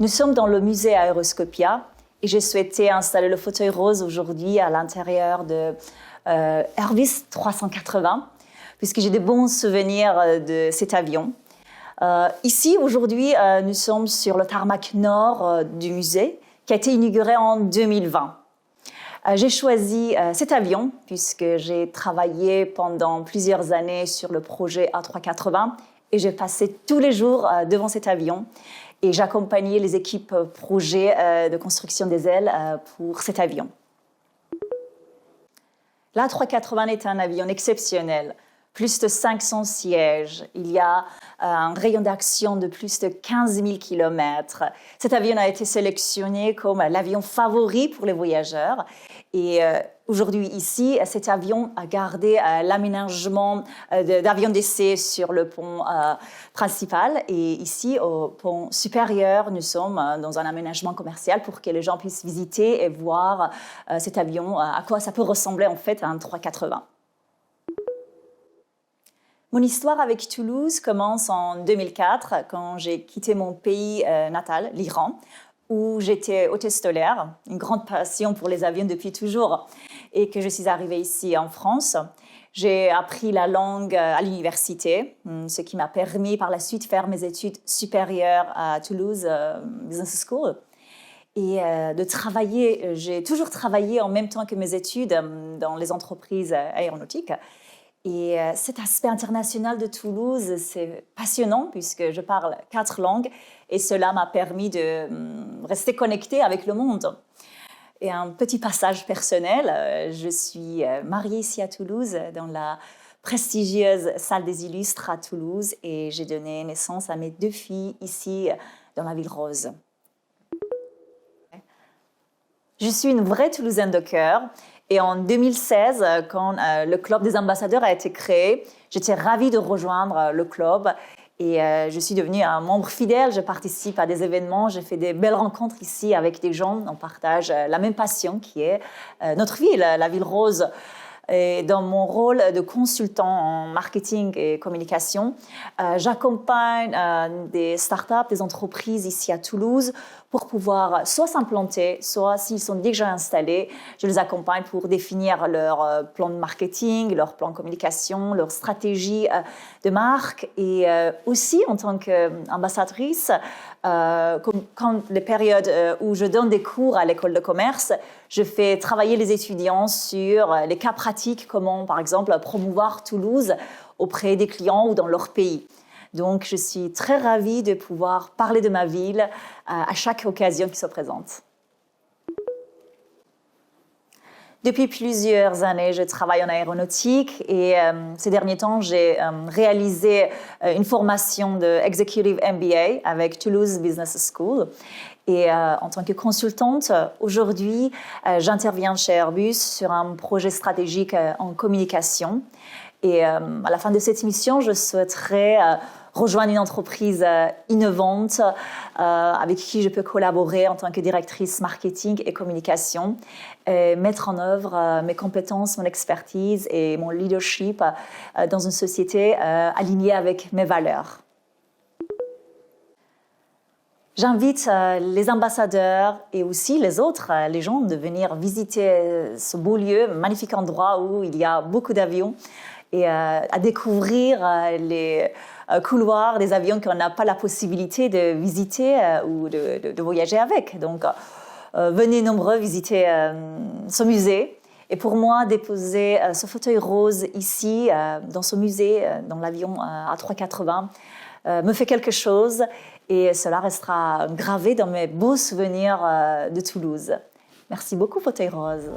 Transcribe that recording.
Nous sommes dans le musée Aeroscopia et j'ai souhaité installer le fauteuil rose aujourd'hui à l'intérieur de Airbus 380 puisque j'ai de bons souvenirs de cet avion. Ici, aujourd'hui, nous sommes sur le tarmac nord du musée qui a été inauguré en 2020. J'ai choisi cet avion puisque j'ai travaillé pendant plusieurs années sur le projet A380 et j'ai passé tous les jours devant cet avion et j'accompagnais les équipes projet de construction des ailes pour cet avion. L'A380 est un avion exceptionnel. Plus de 500 sièges, il y a un rayon d'action de plus de 15 000 km. Cet avion a été sélectionné comme l'avion favori pour les voyageurs. Et aujourd'hui ici, cet avion a gardé l'aménagement d'avion d'essai sur le pont principal. Et ici, au pont supérieur, nous sommes dans un aménagement commercial pour que les gens puissent visiter et voir cet avion, à quoi ça peut ressembler en fait à un 380. Mon histoire avec Toulouse commence en 2004, quand j'ai quitté mon pays natal, l'Iran, où j'étais hôtesse stellaire, une grande passion pour les avions depuis toujours, et que je suis arrivée ici en France. J'ai appris la langue à l'université, ce qui m'a permis par la suite de faire mes études supérieures à Toulouse Business School. Et de travailler, j'ai toujours travaillé en même temps que mes études dans les entreprises aéronautiques. Et cet aspect international de Toulouse, c'est passionnant puisque je parle 4 langues et cela m'a permis de rester connectée avec le monde. Et un petit passage personnel, je suis mariée ici à Toulouse dans la prestigieuse Salle des Illustres à Toulouse et j'ai donné naissance à mes 2 filles ici dans la Ville Rose. Je suis une vraie Toulousaine de cœur. Et en 2016, quand le Club des ambassadeurs a été créé, j'étais ravie de rejoindre le club et je suis devenue un membre fidèle. Je participe à des événements, j'ai fait des belles rencontres ici avec des gens. On partage la même passion qui est notre ville, la Ville Rose. Et dans mon rôle de consultant en marketing et communication, j'accompagne des startups, des entreprises ici à Toulouse pour pouvoir soit s'implanter, soit s'ils sont déjà installés, je les accompagne pour définir leur plan de marketing, leur plan de communication, leur stratégie de marque. Et aussi, en tant qu'ambassadrice, quand les périodes où je donne des cours à l'école de commerce, je fais travailler les étudiants sur les cas pratiques, comment, par exemple, promouvoir Toulouse auprès des clients ou dans leur pays. Donc, je suis très ravie de pouvoir parler de ma ville à chaque occasion qui se présente. Depuis plusieurs années, je travaille en aéronautique et ces derniers temps, j'ai réalisé une formation de Executive MBA avec Toulouse Business School. Et en tant que consultante, aujourd'hui, j'interviens chez Airbus sur un projet stratégique en communication. Et à la fin de cette mission, je souhaiterais rejoindre une entreprise innovante avec qui je peux collaborer en tant que directrice marketing et communication, et mettre en œuvre mes compétences, mon expertise et mon leadership dans une société alignée avec mes valeurs. J'invite les ambassadeurs et aussi les autres, les gens, de venir visiter ce beau lieu, magnifique endroit où il y a beaucoup d'avions et à découvrir les couloirs des avions qu'on n'a pas la possibilité de visiter ou de voyager avec. Donc, venez nombreux visiter ce musée. Et pour moi, déposer ce fauteuil rose ici, dans ce musée, dans l'avion A380, me fait quelque chose et cela restera gravé dans mes beaux souvenirs de Toulouse. Merci beaucoup, fauteuil rose.